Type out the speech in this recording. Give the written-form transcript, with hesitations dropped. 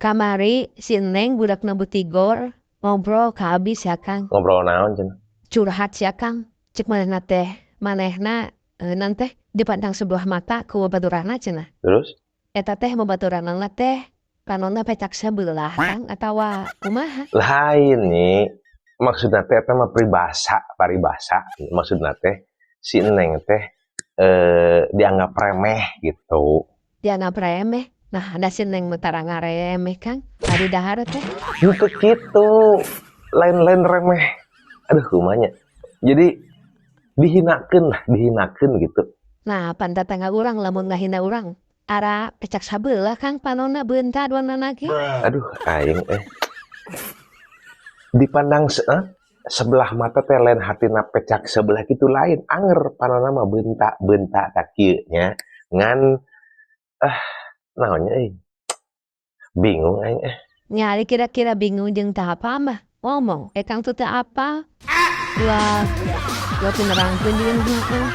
Kamari si Neng budak Butigor ngobrol ka abis ya Kang. Ngobrol naon cenah. Curhat ya Kang. Cek manehna nanti dipandang sebelah mata ku baturana cenah. Terus Eta teh babaturanna teh kanonna pecak sebelah Kang atawa kumaha? lain nih. Maksudna teh eta mah paribasa. Maksudna teh si Neng teh dianggap remeh gitu. Diana remeh. Nah, ada si Neng mutara ngaremeh Kang. Tadi dahar teh. Gitu gitu. Lain-lain remeh. Aduh kumanya. Jadi dihinakeun gitu. Nah, pantatangga urang lamun ngahina urang. Ara pecak sabelah Kang panonna beunta duanana ge. Aduh aing dipandang sebelah mata teh lain hatina pecak sebelah gitu lain anger panonna mah bentak tak kieu nya ngan naonnya bingung aing Nyari kira-kira bingung jeung tah apa mah. Ngomong, Kang tuh teh apa? Dua nerangkeun jeung bingung.